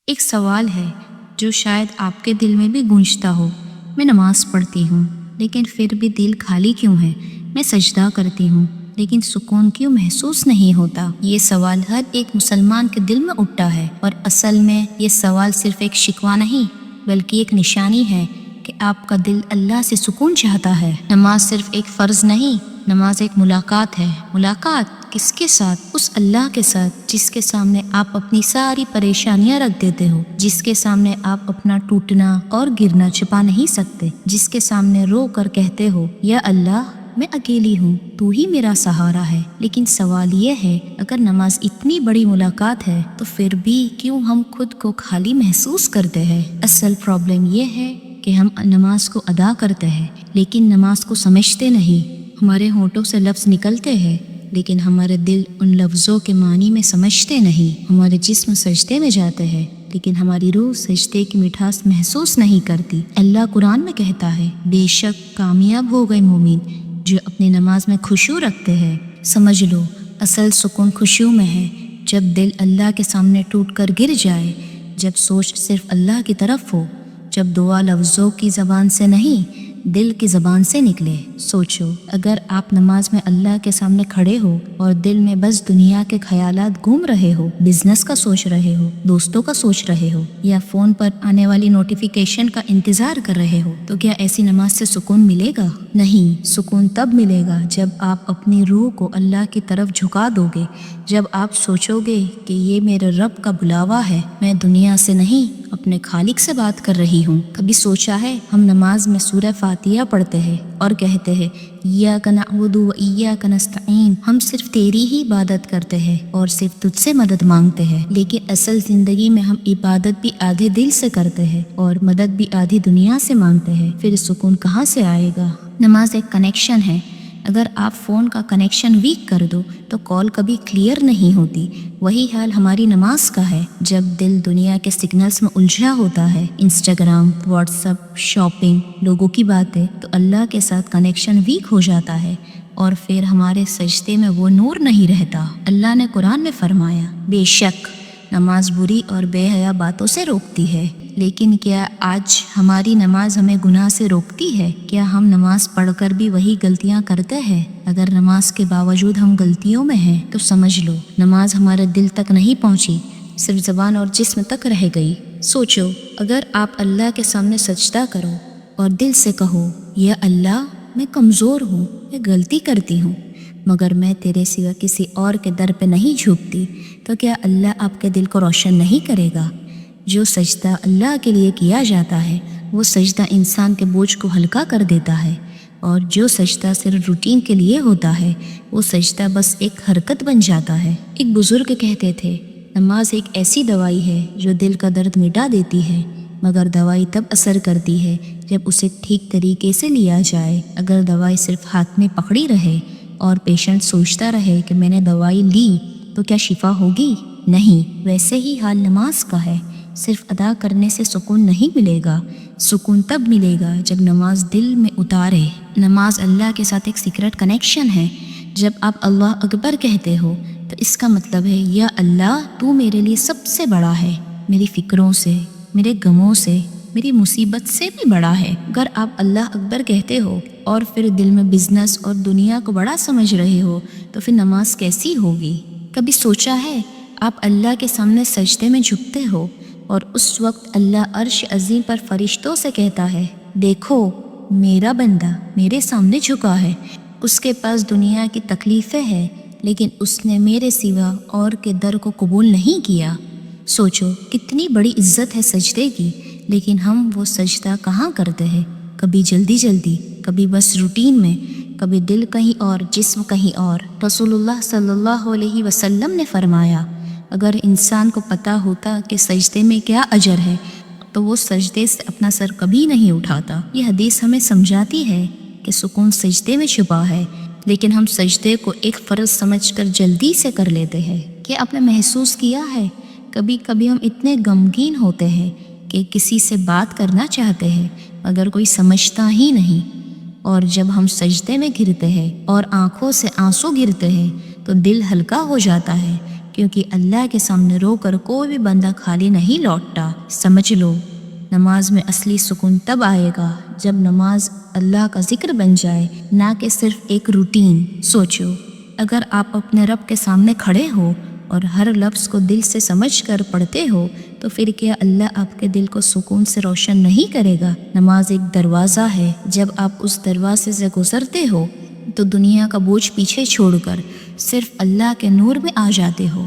ایک سوال ہے جو شاید آپ کے دل میں بھی گونجتا ہو۔ میں نماز پڑھتی ہوں لیکن پھر بھی دل خالی کیوں ہے؟ میں سجدہ کرتی ہوں لیکن سکون کیوں محسوس نہیں ہوتا؟ یہ سوال ہر ایک مسلمان کے دل میں اٹھتا ہے، اور اصل میں یہ سوال صرف ایک شکوہ نہیں بلکہ ایک نشانی ہے کہ آپ کا دل اللہ سے سکون چاہتا ہے۔ نماز صرف ایک فرض نہیں، نماز ایک ملاقات ہے۔ ملاقات کس کے ساتھ؟ اس اللہ کے ساتھ جس کے سامنے آپ اپنی ساری پریشانیاں رکھ دیتے ہو، جس کے سامنے آپ اپنا ٹوٹنا اور گرنا چھپا نہیں سکتے، جس کے سامنے رو کر کہتے ہو یا اللہ میں اکیلی ہوں، تو ہی میرا سہارا ہے۔ لیکن سوال یہ ہے، اگر نماز اتنی بڑی ملاقات ہے تو پھر بھی کیوں ہم خود کو خالی محسوس کرتے ہیں؟ اصل پرابلم یہ ہے کہ ہم نماز کو ادا کرتے ہیں لیکن نماز کو سمجھتے نہیں۔ ہمارے ہونٹوں سے لفظ نکلتے ہیں لیکن ہمارے دل ان لفظوں کے معنی میں سمجھتے نہیں۔ ہمارے جسم سجدے میں جاتے ہیں لیکن ہماری روح سجدے کی مٹھاس محسوس نہیں کرتی۔ اللہ قرآن میں کہتا ہے، بے شک کامیاب ہو گئے مومن جو اپنی نماز میں خشوع رکھتے ہیں۔ سمجھ لو، اصل سکون خشوع میں ہے۔ جب دل اللہ کے سامنے ٹوٹ کر گر جائے، جب سوچ صرف اللہ کی طرف ہو، جب دعا لفظوں کی زبان سے نہیں دل کی زبان سے نکلے۔ سوچو، اگر آپ نماز میں اللہ کے سامنے کھڑے ہو اور دل میں بس دنیا کے خیالات گھوم رہے ہو، بزنس کا سوچ رہے ہو، دوستوں کا سوچ رہے ہو، یا فون پر آنے والی نوٹیفیکیشن کا انتظار کر رہے ہو، تو کیا ایسی نماز سے سکون ملے گا؟ نہیں، سکون تب ملے گا جب آپ اپنی روح کو اللہ کی طرف جھکا دو گے، جب آپ سوچو گے کہ یہ میرے رب کا بلاوا ہے، میں دنیا سے نہیں اپنے خالق سے بات کر رہی ہوں۔ کبھی سوچا ہے، ہم نماز میں سورہ فاتحہ پڑھتے ہیں اور کہتے ہیں ایاک نعبد و ایاک نستعین، ہم صرف تیری ہی عبادت کرتے ہیں اور صرف تجھ سے مدد مانگتے ہیں، لیکن اصل زندگی میں ہم عبادت بھی آدھے دل سے کرتے ہیں اور مدد بھی آدھی دنیا سے مانگتے ہیں۔ پھر سکون کہاں سے آئے گا؟ نماز ایک کنیکشن ہے۔ اگر آپ فون کا کنیکشن ویک کر دو تو کال کبھی کلیئر نہیں ہوتی۔ وہی حال ہماری نماز کا ہے۔ جب دل دنیا کے سگنلز میں الجھا ہوتا ہے، انسٹاگرام، واٹس ایپ، شاپنگ، لوگوں کی باتیں، تو اللہ کے ساتھ کنیکشن ویک ہو جاتا ہے اور پھر ہمارے سجدے میں وہ نور نہیں رہتا۔ اللہ نے قرآن میں فرمایا، بے شک نماز بری اور بے حیا باتوں سے روکتی ہے، لیکن کیا آج ہماری نماز ہمیں گناہ سے روکتی ہے؟ کیا ہم نماز پڑھ کر بھی وہی غلطیاں کرتے ہیں؟ اگر نماز کے باوجود ہم غلطیوں میں ہیں تو سمجھ لو نماز ہمارے دل تک نہیں پہنچی، صرف زبان اور جسم تک رہ گئی۔ سوچو، اگر آپ اللہ کے سامنے سجدہ کرو اور دل سے کہو، یا اللہ میں کمزور ہوں، میں غلطی کرتی ہوں، مگر میں تیرے سوا کسی اور کے در پہ نہیں جھکتی، تو کیا اللہ آپ کے دل کو روشن نہیں کرے گا؟ جو سجدہ اللہ کے لیے کیا جاتا ہے وہ سجدہ انسان کے بوجھ کو ہلکا کر دیتا ہے، اور جو سجدہ صرف روٹین کے لیے ہوتا ہے وہ سجدہ بس ایک حرکت بن جاتا ہے۔ ایک بزرگ کہتے تھے، نماز ایک ایسی دوائی ہے جو دل کا درد مٹا دیتی ہے، مگر دوائی تب اثر کرتی ہے جب اسے ٹھیک طریقے سے لیا جائے۔ اگر دوائی صرف ہاتھ میں پکڑی رہے اور پیشنٹ سوچتا رہے کہ میں نے دوائی لی تو کیا شفا ہوگی؟ نہیں۔ ویسے ہی حال نماز کا ہے، صرف ادا کرنے سے سکون نہیں ملے گا۔ سکون تب ملے گا جب نماز دل میں اتارے۔ نماز اللہ کے ساتھ ایک سیکرٹ کنیکشن ہے۔ جب آپ اللہ اکبر کہتے ہو تو اس کا مطلب ہے، یا اللہ تو میرے لیے سب سے بڑا ہے، میری فکروں سے، میرے غموں سے، میری مصیبت سے بھی بڑا ہے۔ اگر آپ اللہ اکبر کہتے ہو اور پھر دل میں بزنس اور دنیا کو بڑا سمجھ رہے ہو تو پھر نماز کیسی ہوگی؟ کبھی سوچا ہے، آپ اللہ کے سامنے سجدے میں جھکتے ہو اور اس وقت اللہ عرش عظیم پر فرشتوں سے کہتا ہے، دیکھو میرا بندہ میرے سامنے جھکا ہے، اس کے پاس دنیا کی تکلیفیں ہیں لیکن اس نے میرے سوا اور کے در کو قبول نہیں کیا۔ سوچو کتنی بڑی عزت ہے سجدے کی، لیکن ہم وہ سجدہ کہاں کرتے ہیں؟ کبھی جلدی جلدی، کبھی بس روٹین میں، کبھی دل کہیں اور جسم کہیں اور۔ رسول اللہ صلی اللہ علیہ وسلم نے فرمایا، اگر انسان کو پتہ ہوتا کہ سجدے میں کیا اجر ہے تو وہ سجدے سے اپنا سر کبھی نہیں اٹھاتا۔ یہ حدیث ہمیں سمجھاتی ہے کہ سکون سجدے میں چھپا ہے، لیکن ہم سجدے کو ایک فرض سمجھ کر جلدی سے کر لیتے ہیں۔ کیا آپ نے محسوس کیا ہے، کبھی کبھی ہم اتنے غمگین ہوتے ہیں کہ کسی سے بات کرنا چاہتے ہیں مگر کوئی سمجھتا ہی نہیں، اور جب ہم سجدے میں گرتے ہیں اور آنکھوں سے آنسو گرتے ہیں تو دل ہلکا ہو جاتا ہے، کیونکہ اللہ کے سامنے رو کر کوئی بھی بندہ خالی نہیں لوٹتا۔ سمجھ لو، نماز میں اصلی سکون تب آئے گا جب نماز اللہ کا ذکر بن جائے، نہ کہ صرف ایک روٹین۔ سوچو، اگر آپ اپنے رب کے سامنے کھڑے ہو اور ہر لفظ کو دل سے سمجھ کر پڑھتے ہو تو پھر کیا اللہ آپ کے دل کو سکون سے روشن نہیں کرے گا؟ نماز ایک دروازہ ہے، جب آپ اس دروازے سے گزرتے ہو تو دنیا کا بوجھ پیچھے چھوڑ کر صرف اللہ کے نور میں آ جاتے ہو۔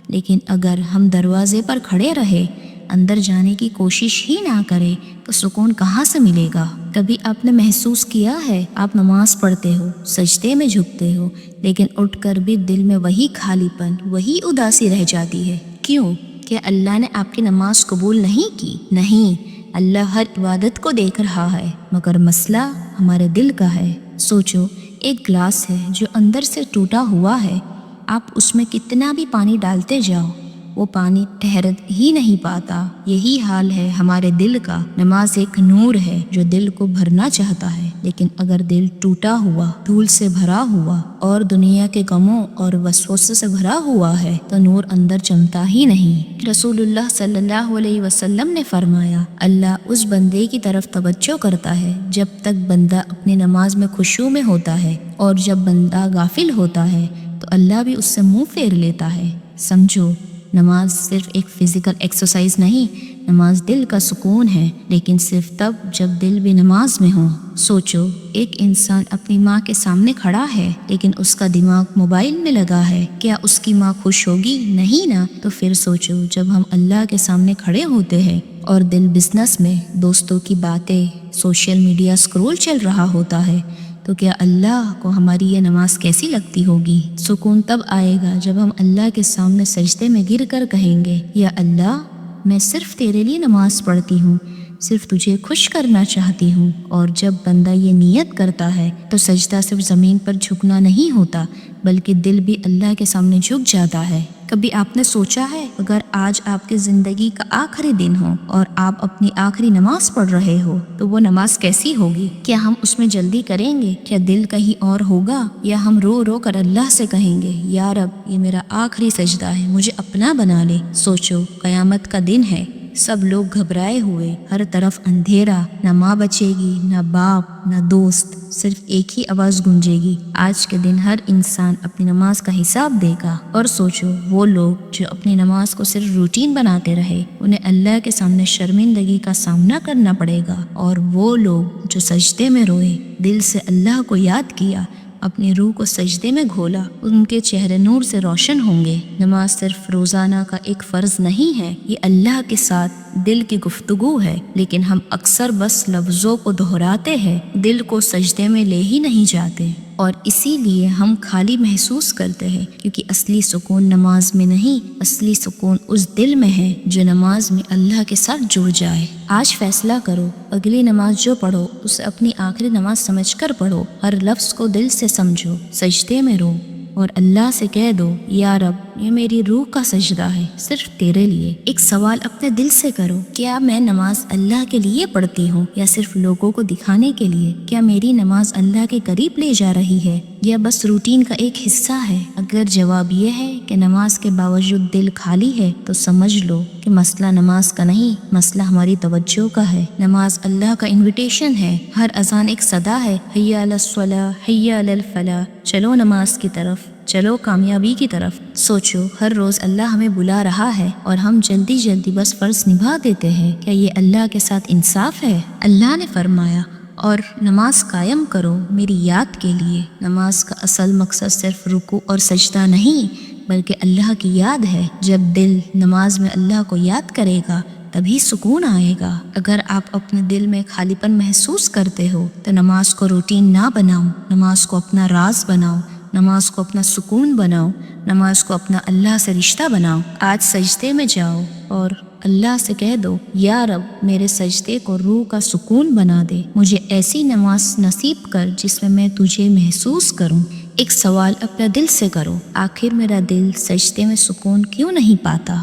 لیکن اگر ہم دروازے پر کھڑے رہے، اندر جانے کی کوشش ہی نہ کرے تو سکون کہاں سے ملے گا؟ کبھی آپ نے محسوس کیا ہے آپ نماز پڑھتے ہو، سجدے میں جھکتے ہو، لیکن اٹھ کر بھی دل میں وہی خالی پن، وہی اداسی رہ جاتی ہے؟ کیوں؟ کہ اللہ نے آپ کی نماز قبول نہیں کی؟ نہیں، اللہ ہر عبادت کو دیکھ رہا ہے، مگر مسئلہ ہمارے دل کا ہے۔ سوچو، ایک گلاس ہے جو اندر سے ٹوٹا ہوا ہے، آپ اس میں کتنا بھی پانی ڈالتے جاؤ وہ پانی ٹھہر ہی نہیں پاتا۔ یہی حال ہے ہمارے دل کا۔ نماز ایک نور ہے جو دل کو بھرنا چاہتا ہے، لیکن اگر دل ٹوٹا ہوا، دھول سے بھرا ہوا اور دنیا کے غموں اور وسوسوں سے بھرا ہوا ہے تو نور اندر چمکتا ہی نہیں۔ رسول اللہ صلی اللہ علیہ وسلم نے فرمایا، اللہ اس بندے کی طرف توجہ کرتا ہے جب تک بندہ اپنی نماز میں خشوع میں ہوتا ہے، اور جب بندہ غافل ہوتا ہے تو اللہ بھی اس سے منہ پھیر لیتا ہے۔ سمجھو، نماز صرف ایک فزیکل ایکسرسائز نہیں، نماز دل کا سکون ہے، لیکن صرف تب جب دل بھی نماز میں ہو۔ سوچو، ایک انسان اپنی ماں کے سامنے کھڑا ہے لیکن اس کا دماغ موبائل میں لگا ہے، کیا اس کی ماں خوش ہوگی؟ نہیں نا۔ تو پھر سوچو، جب ہم اللہ کے سامنے کھڑے ہوتے ہیں اور دل بزنس میں، دوستوں کی باتیں، سوشل میڈیا اسکرول چل رہا ہوتا ہے، تو کیا اللہ کو ہماری یہ نماز کیسی لگتی ہوگی؟ سکون تب آئے گا جب ہم اللہ کے سامنے سجدے میں گر کر کہیں گے، یا اللہ، میں صرف تیرے لیے نماز پڑھتی ہوں، صرف تجھے خوش کرنا چاہتی ہوں۔ اور جب بندہ یہ نیت کرتا ہے تو سجدہ صرف زمین پر جھکنا نہیں ہوتا، بلکہ دل بھی اللہ کے سامنے جھک جاتا ہے۔ کبھی آپ نے سوچا ہے، اگر آج آپ کی زندگی کا آخری دن ہو اور آپ اپنی آخری نماز پڑھ رہے ہو تو وہ نماز کیسی ہوگی؟ کیا ہم اس میں جلدی کریں گے؟ کیا دل کہیں اور ہوگا؟ یا ہم رو رو کر اللہ سے کہیں گے، یا رب، یہ میرا آخری سجدہ ہے، مجھے اپنا بنا لے؟ سوچو، قیامت کا دن ہے، سب لوگ گھبرائے ہوئے، ہر طرف اندھیرا، نہ ماں بچے گی، نہ باپ، نہ دوست، صرف ایک ہی آواز گونجے گی۔ آج کے دن ہر انسان اپنی نماز کا حساب دے گا۔ اور سوچو، وہ لوگ جو اپنی نماز کو صرف روٹین بناتے رہے، انہیں اللہ کے سامنے شرمندگی کا سامنا کرنا پڑے گا۔ اور وہ لوگ جو سجدے میں روئے، دل سے اللہ کو یاد کیا، اپنی روح کو سجدے میں گھولا، ان کے چہرے نور سے روشن ہوں گے۔ نماز صرف روزانہ کا ایک فرض نہیں ہے، یہ اللہ کے ساتھ دل کی گفتگو ہے، لیکن ہم اکثر بس لفظوں کو دہراتے ہیں، دل کو سجدے میں لے ہی نہیں جاتے، اور اسی لیے ہم خالی محسوس کرتے ہیں، کیونکہ اصلی سکون نماز میں نہیں، اصلی سکون اس دل میں ہے جو نماز میں اللہ کے ساتھ جڑ جائے۔ آج فیصلہ کرو، اگلی نماز جو پڑھو اسے اپنی آخری نماز سمجھ کر پڑھو، ہر لفظ کو دل سے سمجھو، سجدے میں رو اور اللہ سے کہہ دو، یا رب، یہ میری روح کا سجدہ ہے، صرف تیرے لیے۔ ایک سوال اپنے دل سے کرو، کیا میں نماز اللہ کے لیے پڑھتی ہوں یا صرف لوگوں کو دکھانے کے لیے؟ کیا میری نماز اللہ کے قریب لے جا رہی ہے یا بس روٹین کا ایک حصہ ہے؟ اگر جواب یہ ہے کہ نماز کے باوجود دل خالی ہے تو سمجھ لو کہ مسئلہ نماز کا نہیں، مسئلہ ہماری توجہ کا ہے۔ نماز اللہ کا انویٹیشن ہے، ہر اذان ایک صدا ہے، حی علی الصلاۃ، حی علی الفلاح، چلو نماز کی طرف، چلو کامیابی کی طرف۔ سوچو، ہر روز اللہ ہمیں بلا رہا ہے اور ہم جلدی جلدی بس فرض نبھا دیتے ہیں۔ کیا یہ اللہ کے ساتھ انصاف ہے؟ اللہ نے فرمایا، اور نماز قائم کرو میری یاد کے لیے۔ نماز کا اصل مقصد صرف رکوع اور سجدہ نہیں، بلکہ اللہ کی یاد ہے۔ جب دل نماز میں اللہ کو یاد کرے گا تبھی سکون آئے گا۔ اگر آپ اپنے دل میں خالی پن محسوس کرتے ہو تو نماز کو روٹین نہ بناؤ، نماز کو اپنا راز بناؤ، نماز کو اپنا سکون بناؤ، نماز کو اپنا اللہ سے رشتہ بناؤ۔ آج سجدے میں جاؤ اور اللہ سے کہہ دو، یا رب، میرے سجدے کو روح کا سکون بنا دے، مجھے ایسی نماز نصیب کر جس میں تجھے محسوس کروں۔ ایک سوال اپنے دل سے کرو، آخر میرا دل سجدے میں سکون کیوں نہیں پاتا؟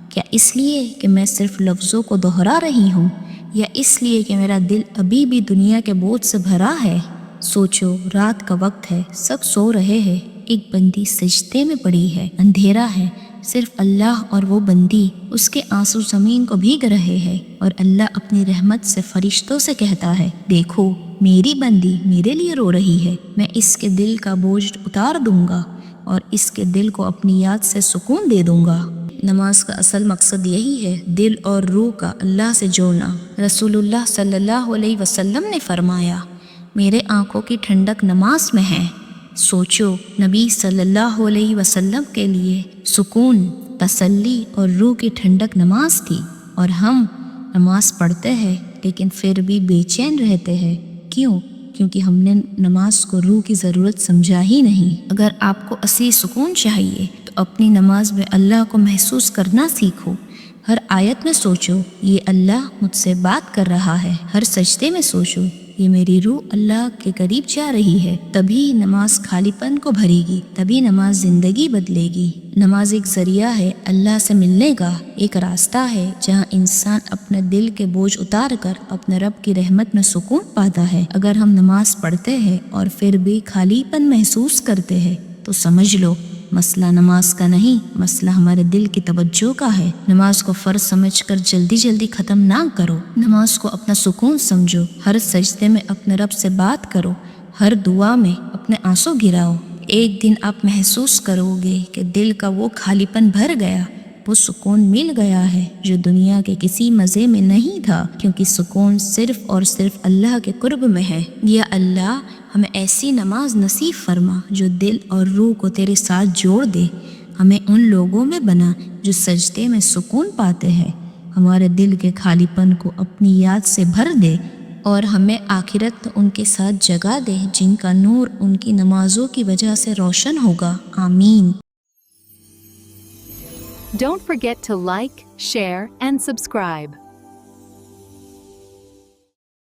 کیا اس لیے کہ میں صرف لفظوں کو دہرا رہی ہوں، یا اس لیے کہ میرا دل ابھی بھی دنیا کے بوجھ سے بھرا ہے؟ سوچو، رات کا وقت ہے، سب سو رہے ہیں، ایک بندی سجدے میں پڑی ہے، اندھیرا ہے، صرف اللہ اور وہ بندی، اس کے آنسو زمین کو بھیگ رہے ہیں، اور اللہ اپنی رحمت سے فرشتوں سے کہتا ہے، دیکھو میری بندی میرے لیے رو رہی ہے، میں اس کے دل کا بوجھ اتار دوں گا اور اس کے دل کو اپنی یاد سے سکون دے دوں گا۔ نماز کا اصل مقصد یہی ہے، دل اور روح کا اللہ سے جوڑنا۔ رسول اللہ صلی اللہ علیہ وسلم نے فرمایا، میرے آنکھوں کی ٹھنڈک نماز میں ہے۔ سوچو، نبی صلی اللہ علیہ وسلم کے لیے سکون، تسلی اور روح کی ٹھنڈک نماز تھی، اور ہم نماز پڑھتے ہیں لیکن پھر بھی بے چین رہتے ہیں۔ کیوں؟ کیونکہ ہم نے نماز کو روح کی ضرورت سمجھا ہی نہیں۔ اگر آپ کو اصلی سکون چاہیے تو اپنی نماز میں اللہ کو محسوس کرنا سیکھو۔ ہر آیت میں سوچو، یہ اللہ مجھ سے بات کر رہا ہے۔ ہر سجدے میں سوچو، یہ میری روح اللہ کے قریب جا رہی ہے۔ تبھی نماز خالی پن کو بھرے گی، تبھی نماز زندگی بدلے گی۔ نماز ایک ذریعہ ہے اللہ سے ملنے کا، ایک راستہ ہے جہاں انسان اپنے دل کے بوجھ اتار کر اپنے رب کی رحمت میں سکون پاتا ہے۔ اگر ہم نماز پڑھتے ہیں اور پھر بھی خالی پن محسوس کرتے ہیں تو سمجھ لو مسئلہ نماز کا نہیں، مسئلہ ہمارے دل کی توجہ کا ہے۔ نماز کو فرض سمجھ کر جلدی جلدی ختم نہ کرو، نماز کو اپنا سکون سمجھو۔ ہر سجدے میں اپنے رب سے بات کرو، ہر دعا میں اپنے آنسو گراؤ۔ ایک دن آپ محسوس کرو گے کہ دل کا وہ خالی پن بھر گیا، وہ سکون مل گیا ہے جو دنیا کے کسی مزے میں نہیں تھا، کیونکہ سکون صرف اور صرف اللہ کے قرب میں ہے۔ یا اللہ ہمیں ایسی نماز نصیب فرما جو دل اور روح کو تیرے ساتھ جوڑ دے، ہمیں ان لوگوں میں بنا جو سجدے میں سکون پاتے ہیں، ہمارے دل کے خالی پن کو اپنی یاد سے بھر دے، اور ہمیں آخرت ان کے ساتھ جگہ دے جن کا نور ان کی نمازوں کی وجہ سے روشن ہوگا۔ آمین۔ Don't forget to like, share, and subscribe.